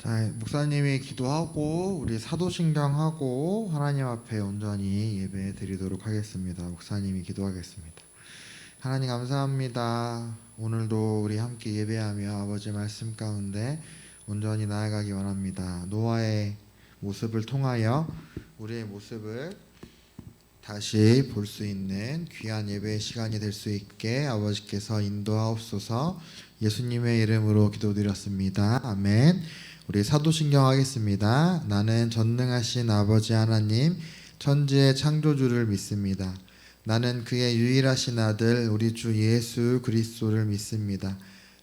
자, 목사님이 기도하고 우리 사도신경하고 하나님 앞에 온전히 예배 드리도록 하겠습니다. 목사님이 기도하겠습니다. 하나님 감사합니다. 오늘도 우리 함께 예배하며 아버지 말씀 가운데 온전히 나아가기 원합니다. 노아의 모습을 통하여 우리의 모습을 다시 볼 수 있는 귀한 예배의 시간이 될 수 있게 아버지께서 인도하옵소서. 예수님의 이름으로 기도드렸습니다. 아멘. 우리 사도신경 하겠습니다. 나는 전능하신 아버지 하나님 천지의 창조주를 믿습니다. 나는 그의 유일하신 아들 우리 주 예수 그리스도를 믿습니다.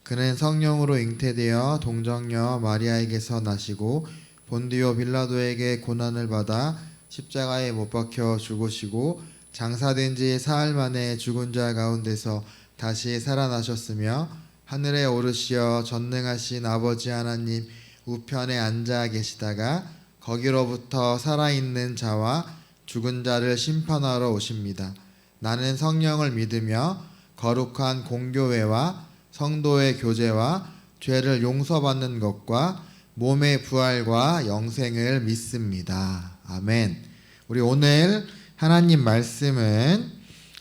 그는 성령으로 잉태되어 동정녀 마리아에게서 나시고 본디오 빌라도에게 고난을 받아 십자가에 못 박혀 죽으시고 장사된 지 사흘 만에 죽은 자 가운데서 다시 살아나셨으며 하늘에 오르시어 전능하신 아버지 하나님 우편에 앉아 계시다가 거기로부터 살아있는 자와 죽은 자를 심판하러 오십니다. 나는 성령을 믿으며 거룩한 공교회와 성도의 교제와 죄를 용서받는 것과 몸의 부활과 영생을 믿습니다. 아멘. 우리 오늘 하나님 말씀은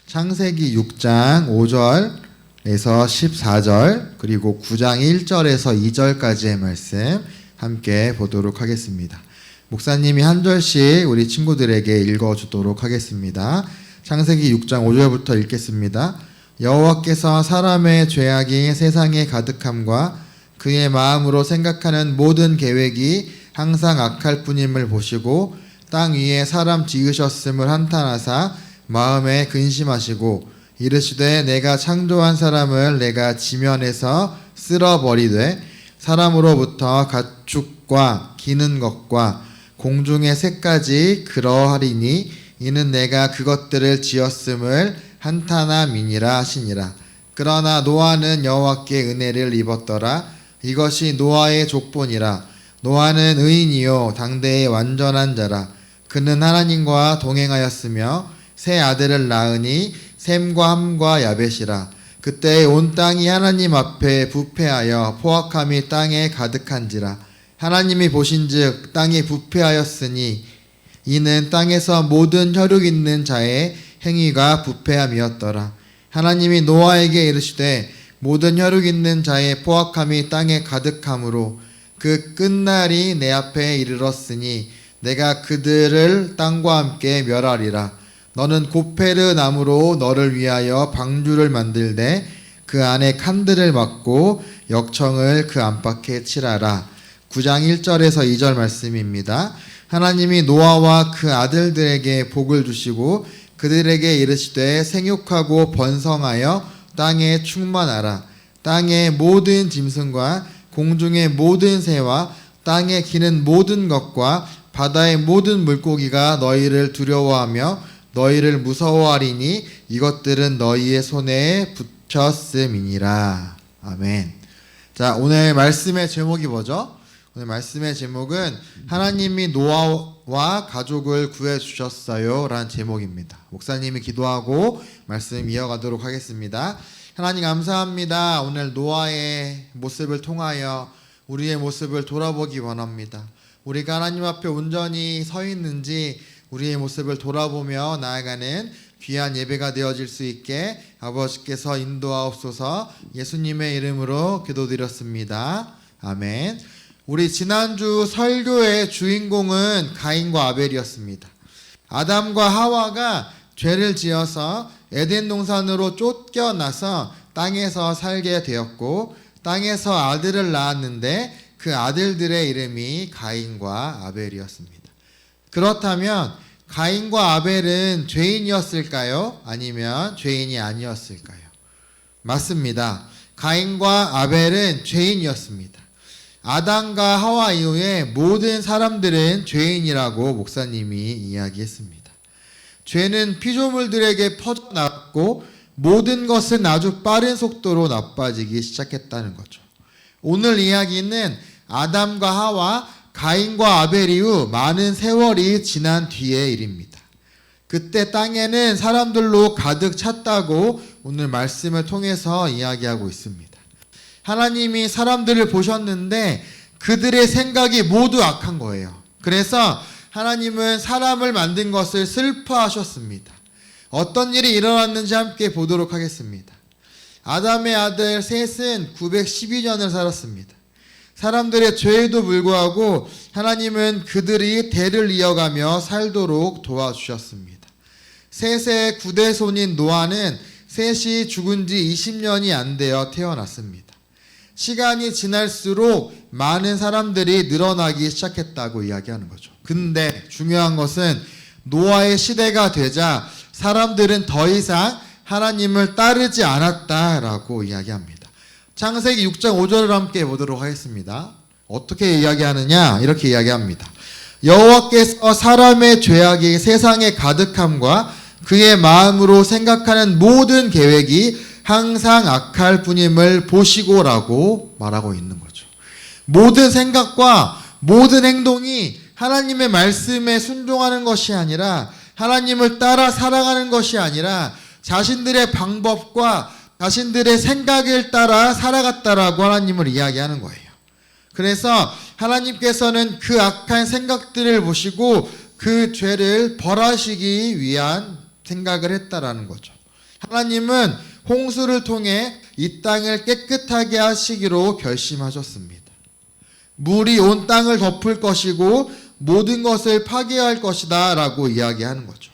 창세기 6장 5절에서 14절 그리고 9장 1절에서 2절까지의 말씀 함께 보도록 하겠습니다. 목사님이 한 절씩 우리 친구들에게 읽어주도록 하겠습니다. 창세기 6장 5절부터 읽겠습니다. 여호와께서 사람의 죄악이 세상에 가득함과 그의 마음으로 생각하는 모든 계획이 항상 악할 뿐임을 보시고 땅 위에 사람 지으셨음을 한탄하사 마음에 근심하시고 이르시되 내가 창조한 사람을 내가 지면에서 쓸어버리되 사람으로부터 가축과 기는 것과 공중의 새까지 그러하리니 이는 내가 그것들을 지었음을 한탄함이니라 하시니라. 그러나 노아는 여호와께 은혜를 입었더라. 이것이 노아의 족본이라. 노아는 의인이요 당대의 완전한 자라. 그는 하나님과 동행하였으며 세 아들을 낳으니 셈과 함과 야벳이라. 그때 온 땅이 하나님 앞에 부패하여 포악함이 땅에 가득한지라. 하나님이 보신즉 땅이 부패하였으니 이는 땅에서 모든 혈육 있는 자의 행위가 부패함이었더라. 하나님이 노아에게 이르시되 모든 혈육 있는 자의 포악함이 땅에 가득함으로 그 끝날이 내 앞에 이르렀으니 내가 그들을 땅과 함께 멸하리라. 너는 고페르 나무로 너를 위하여 방주를 만들되 그 안에 칸들을 막고 역청을 그 안팎에 칠하라. 9장 1절에서 2절 말씀입니다. 하나님이 노아와 그 아들들에게 복을 주시고 그들에게 이르시되 생육하고 번성하여 땅에 충만하라. 땅의 모든 짐승과 공중의 모든 새와 땅에 기는 모든 것과 바다의 모든 물고기가 너희를 두려워하며 너희를 무서워하리니 이것들은 너희의 손에 붙였음이니라. 아멘. 자, 오늘 말씀의 제목이 뭐죠? 오늘 말씀의 제목은 하나님이 노아와 가족을 구해주셨어요 라는 제목입니다. 목사님이 기도하고 말씀 이어가도록 하겠습니다. 하나님 감사합니다. 오늘 노아의 모습을 통하여 우리의 모습을 돌아보기 원합니다. 우리가 하나님 앞에 온전히 서 있는지 우리의 모습을 돌아보며 나아가는 귀한 예배가 되어질 수 있게 아버지께서 인도하옵소서. 예수님의 이름으로 기도드렸습니다. 아멘. 우리 지난주 설교의 주인공은 가인과 아벨이었습니다. 아담과 하와가 죄를 지어서 에덴 동산으로 쫓겨나서 땅에서 살게 되었고 땅에서 아들을 낳았는데 그 아들들의 이름이 가인과 아벨이었습니다. 그렇다면 가인과 아벨은 죄인이었을까요? 아니면 죄인이 아니었을까요? 맞습니다. 가인과 아벨은 죄인이었습니다. 아담과 하와 이후에 모든 사람들은 죄인이라고 목사님이 이야기했습니다. 죄는 피조물들에게 퍼져나갔고 모든 것은 아주 빠른 속도로 나빠지기 시작했다는 거죠. 오늘 이야기는 아담과 하와, 가인과 아벨 이후 많은 세월이 지난 뒤의 일입니다. 그때 땅에는 사람들로 가득 찼다고 오늘 말씀을 통해서 이야기하고 있습니다. 하나님이 사람들을 보셨는데 그들의 생각이 모두 악한 거예요. 그래서 하나님은 사람을 만든 것을 슬퍼하셨습니다. 어떤 일이 일어났는지 함께 보도록 하겠습니다. 아담의 아들 셋은 912년을 살았습니다. 사람들의 죄에도 불구하고 하나님은 그들이 대를 이어가며 살도록 도와주셨습니다. 셋의 구대손인 노아는 셋이 죽은 지 20년이 안 되어 태어났습니다. 시간이 지날수록 많은 사람들이 늘어나기 시작했다고 이야기하는 거죠. 근데 중요한 것은 노아의 시대가 되자 사람들은 더 이상 하나님을 따르지 않았다라고 이야기합니다. 창세기 6장 5절을 함께 보도록 하겠습니다. 어떻게 이야기하느냐? 이렇게 이야기합니다. 여호와께서 사람의 죄악이 세상에 가득함과 그의 마음으로 생각하는 모든 계획이 항상 악할 뿐임을 보시고라고 말하고 있는 거죠. 모든 생각과 모든 행동이 하나님의 말씀에 순종하는 것이 아니라 하나님을 따라 살아가는 것이 아니라 자신들의 방법과 자신들의 생각을 따라 살아갔다라고 하나님을 이야기하는 거예요. 그래서 하나님께서는 그 악한 생각들을 보시고 그 죄를 벌하시기 위한 생각을 했다라는 거죠. 하나님은 홍수를 통해 이 땅을 깨끗하게 하시기로 결심하셨습니다. 물이 온 땅을 덮을 것이고 모든 것을 파괴할 것이다 라고 이야기하는 거죠.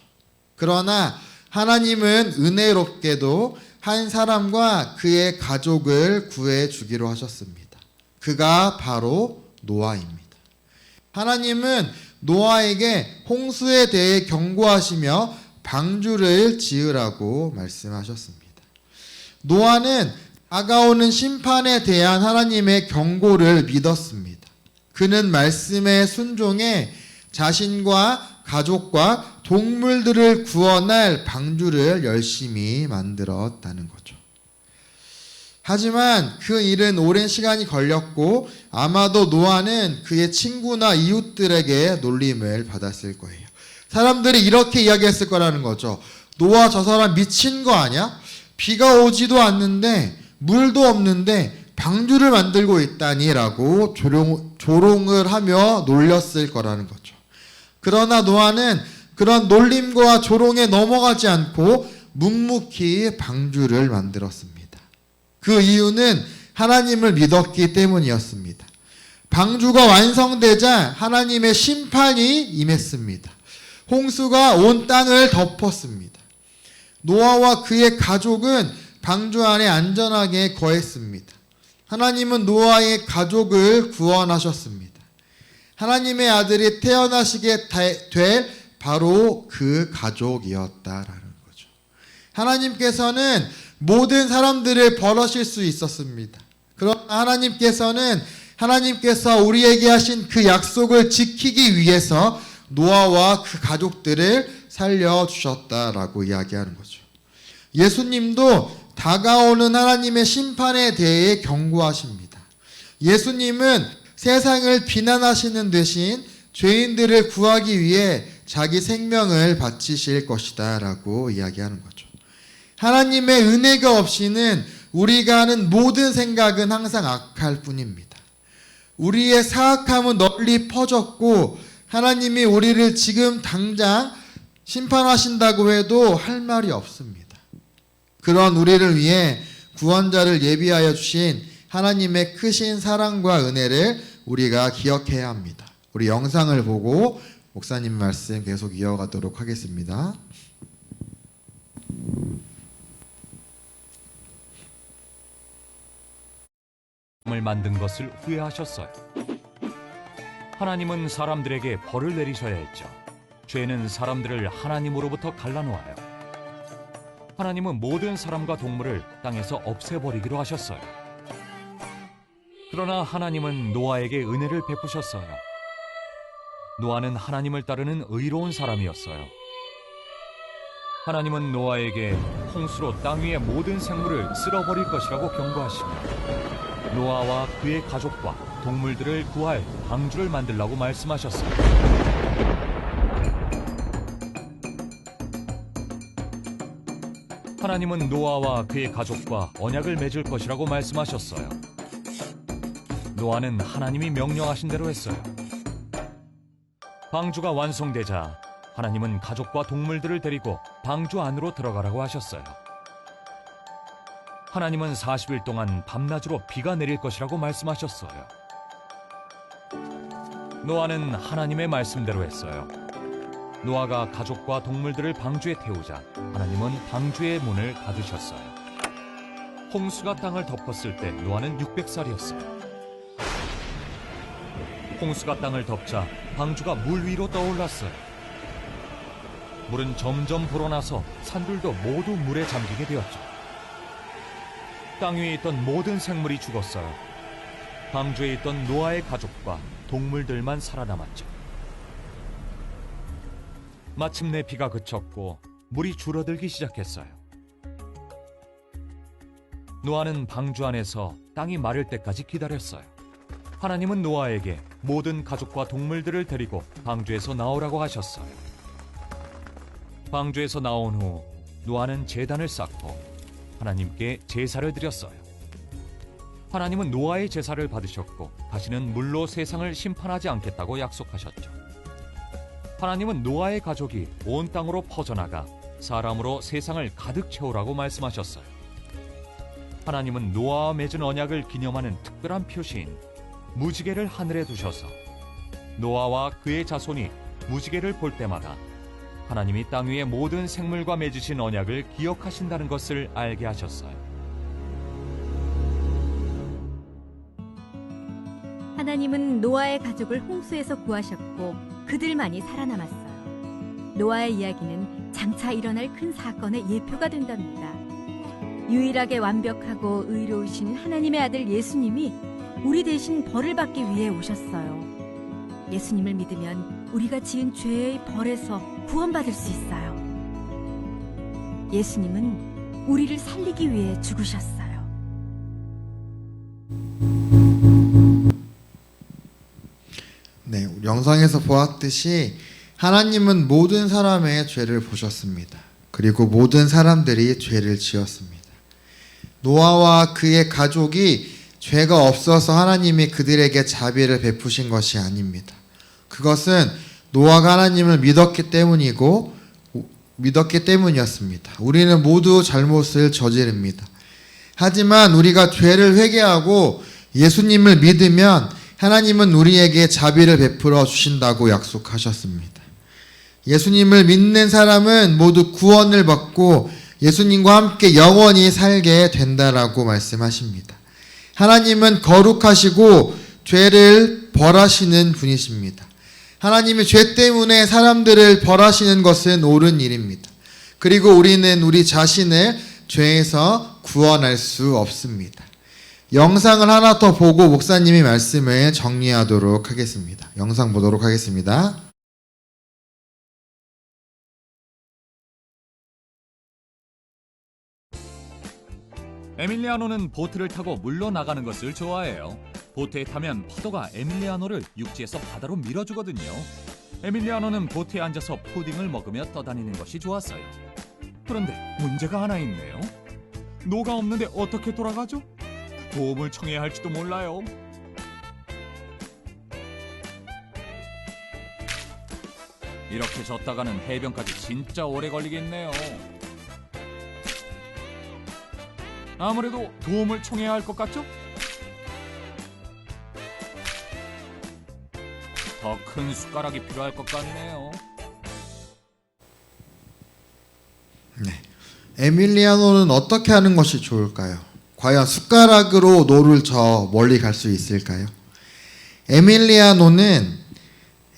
그러나 하나님은 은혜롭게도 한 사람과 그의 가족을 구해 주기로 하셨습니다. 그가 바로 노아입니다. 하나님은 노아에게 홍수에 대해 경고하시며 방주를 지으라고 말씀하셨습니다. 노아는 다가오는 심판에 대한 하나님의 경고를 믿었습니다. 그는 말씀에 순종해 자신과 가족과 동물들을 구원할 방주를 열심히 만들었다는 거죠. 하지만 그 일은 오랜 시간이 걸렸고 아마도 노아는 그의 친구나 이웃들에게 놀림을 받았을 거예요. 사람들이 이렇게 이야기했을 거라는 거죠. 노아 저 사람 미친 거 아니야? 비가 오지도 않는데 물도 없는데 방주를 만들고 있다니 라고 조롱을 하며 놀렸을 거라는 거죠. 그러나 노아는 그런 놀림과 조롱에 넘어가지 않고 묵묵히 방주를 만들었습니다. 그 이유는 하나님을 믿었기 때문이었습니다. 방주가 완성되자 하나님의 심판이 임했습니다. 홍수가 온 땅을 덮었습니다. 노아와 그의 가족은 방주 안에 안전하게 거했습니다. 하나님은 노아의 가족을 구원하셨습니다. 하나님의 아들이 태어나시게 될 바로 그 가족이었다라는 거죠. 하나님께서는 모든 사람들을 벌하실 수 있었습니다. 그러나 하나님께서 우리에게 하신 그 약속을 지키기 위해서 노아와 그 가족들을 살려주셨다라고 이야기하는 거죠. 예수님도 다가오는 하나님의 심판에 대해 경고하십니다. 예수님은 세상을 비난하시는 대신 죄인들을 구하기 위해 자기 생명을 바치실 것이다 라고 이야기하는 거죠. 하나님의 은혜가 없이는 우리가 하는 모든 생각은 항상 악할 뿐입니다. 우리의 사악함은 널리 퍼졌고 하나님이 우리를 지금 당장 심판하신다고 해도 할 말이 없습니다. 그런 우리를 위해 구원자를 예비하여 주신 하나님의 크신 사랑과 은혜를 우리가 기억해야 합니다. 우리 영상을 보고 목사님 말씀 계속 이어가도록 하겠습니다. 을 만든 것을 후회하셨어요. 하나님은 사람들에게 벌을 내리셔야 했죠. 죄는 사람들을 하나님으로부터 갈라놓아요. 하나님은 모든 사람과 동물을 땅에서 없애버리기로 하셨어요. 그러나 하나님은 노아에게 은혜를 베푸셨어요. 노아는 하나님을 따르는 의로운 사람이었어요. 하나님은 노아에게 홍수로 땅 위의 모든 생물을 쓸어버릴 것이라고 경고하시며 노아와 그의 가족과 동물들을 구할 방주를 만들라고 말씀하셨어요. 하나님은 노아와 그의 가족과 언약을 맺을 것이라고 말씀하셨어요. 노아는 하나님이 명령하신 대로 했어요. 방주가 완성되자 하나님은 가족과 동물들을 데리고 방주 안으로 들어가라고 하셨어요. 하나님은 40일 동안 밤낮으로 비가 내릴 것이라고 말씀하셨어요. 노아는 하나님의 말씀대로 했어요. 노아가 가족과 동물들을 방주에 태우자 하나님은 방주의 문을 닫으셨어요. 홍수가 땅을 덮었을 때 노아는 600살이었어요. 홍수가 땅을 덮자 방주가 물 위로 떠올랐어요. 물은 점점 불어나서 산들도 모두 물에 잠기게 되었죠. 땅 위에 있던 모든 생물이 죽었어요. 방주에 있던 노아의 가족과 동물들만 살아남았죠. 마침내 비가 그쳤고 물이 줄어들기 시작했어요. 노아는 방주 안에서 땅이 마를 때까지 기다렸어요. 하나님은 노아에게 모든 가족과 동물들을 데리고 방주에서 나오라고 하셨어요. 방주에서 나온 후 노아는 제단을 쌓고 하나님께 제사를 드렸어요. 하나님은 노아의 제사를 받으셨고 다시는 물로 세상을 심판하지 않겠다고 약속하셨죠. 하나님은 노아의 가족이 온 땅으로 퍼져나가 사람으로 세상을 가득 채우라고 말씀하셨어요. 하나님은 노아와 맺은 언약을 기념하는 특별한 표시인 무지개를 하늘에 두셔서 노아와 그의 자손이 무지개를 볼 때마다 하나님이 땅 위의 모든 생물과 맺으신 언약을 기억하신다는 것을 알게 하셨어요. 하나님은 노아의 가족을 홍수에서 구하셨고 그들만이 살아남았어요. 노아의 이야기는 장차 일어날 큰 사건의 예표가 된답니다. 유일하게 완벽하고 의로우신 하나님의 아들 예수님이 우리 대신 벌을 받기 위해 오셨어요. 예수님을 믿으면 우리가 지은 죄의 벌에서 구원받을 수 있어요. 예수님은 우리를 살리기 위해 죽으셨어요. 네, 우리 영상에서 보았듯이 하나님은 모든 사람의 죄를 보셨습니다. 그리고 모든 사람들이 죄를 지었습니다. 노아와 그의 가족이 죄가 없어서 하나님이 그들에게 자비를 베푸신 것이 아닙니다. 그것은 노아가 하나님을 믿었기 때문이었습니다. 우리는 모두 잘못을 저지릅니다. 하지만 우리가 죄를 회개하고 예수님을 믿으면 하나님은 우리에게 자비를 베풀어 주신다고 약속하셨습니다. 예수님을 믿는 사람은 모두 구원을 받고 예수님과 함께 영원히 살게 된다라고 말씀하십니다. 하나님은 거룩하시고 죄를 벌하시는 분이십니다. 하나님이 죄 때문에 사람들을 벌하시는 것은 옳은 일입니다. 그리고 우리는 우리 자신을 죄에서 구원할 수 없습니다. 영상을 하나 더 보고 목사님이 말씀을 정리하도록 하겠습니다. 영상 보도록 하겠습니다. 에밀리아노는 보트를 타고 물로 나가는 것을 좋아해요. 보트에 타면 파도가 에밀리아노를 육지에서 바다로 밀어주거든요. 에밀리아노는 보트에 앉아서 푸딩을 먹으며 떠다니는 것이 좋았어요. 그런데 문제가 하나 있네요. 노가 없는데 어떻게 돌아가죠? 도움을 청해야 할지도 몰라요. 이렇게 졌다가는 해변까지 진짜 오래 걸리겠네요. 아무래도 도움을 청해야 할 것 같죠? 더 큰 숟가락이 필요할 것 같네요. 네. 에밀리아노는 어떻게 하는 것이 좋을까요? 과연 숟가락으로 노를 저 멀리 갈 수 있을까요?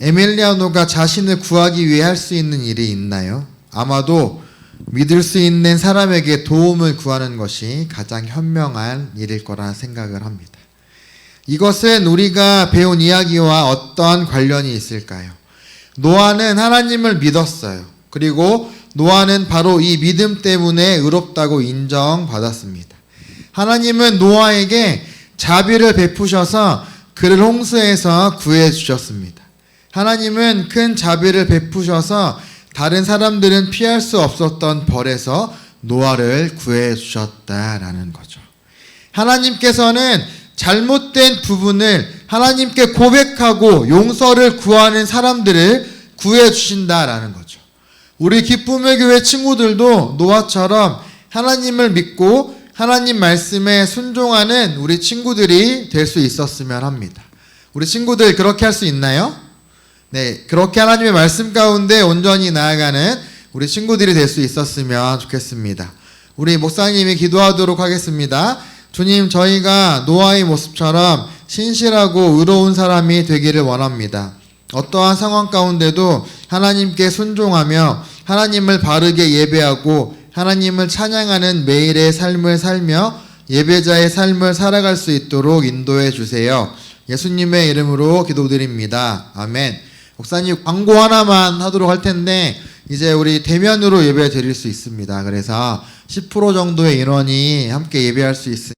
에밀리아노가 자신을 구하기 위해 할 수 있는 일이 있나요? 아마도 믿을 수 있는 사람에게 도움을 구하는 것이 가장 현명한 일일 거라 생각을 합니다. 이것은 우리가 배운 이야기와 어떤 관련이 있을까요? 노아는 하나님을 믿었어요. 그리고 노아는 바로 이 믿음 때문에 의롭다고 인정받았습니다. 하나님은 노아에게 자비를 베푸셔서 그를 홍수에서 구해 주셨습니다. 하나님은 큰 자비를 베푸셔서 다른 사람들은 피할 수 없었던 벌에서 노아를 구해 주셨다라는 거죠. 하나님께서는 잘못된 부분을 하나님께 고백하고 용서를 구하는 사람들을 구해주신다라는 거죠. 우리 기쁨의 교회 친구들도 노아처럼 하나님을 믿고 하나님 말씀에 순종하는 우리 친구들이 될 수 있었으면 합니다. 우리 친구들 그렇게 할 수 있나요? 네, 그렇게 하나님의 말씀 가운데 온전히 나아가는 우리 친구들이 될 수 있었으면 좋겠습니다. 우리 목사님이 기도하도록 하겠습니다. 주님, 저희가 노아의 모습처럼 신실하고 의로운 사람이 되기를 원합니다. 어떠한 상황 가운데도 하나님께 순종하며 하나님을 바르게 예배하고 하나님을 찬양하는 매일의 삶을 살며 예배자의 삶을 살아갈 수 있도록 인도해 주세요. 예수님의 이름으로 기도드립니다. 아멘. 목사님 광고 하나만 하도록 할 텐데 이제 우리 대면으로 예배 드릴 수 있습니다. 그래서 10% 정도의 인원이 함께 예배할 수 있습니다.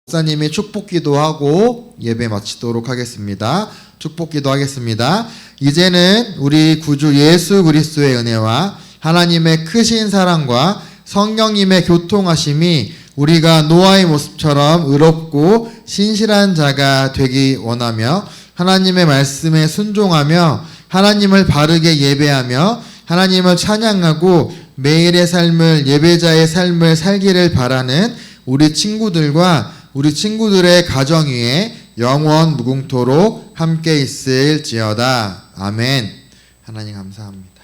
목사님이 축복기도 하고 예배 마치도록 하겠습니다. 축복기도 하겠습니다. 이제는 우리 구주 예수 그리스도의 은혜와 하나님의 크신 사랑과 성령님의 교통하심이 우리가 노아의 모습처럼 의롭고 신실한 자가 되기 원하며 하나님의 말씀에 순종하며 하나님을 바르게 예배하며 하나님을 찬양하고 매일의 삶을 예배자의 삶을 살기를 바라는 우리 친구들과 우리 친구들의 가정 위에 영원 무궁토록 함께 있을지어다. 아멘. 하나님 감사합니다.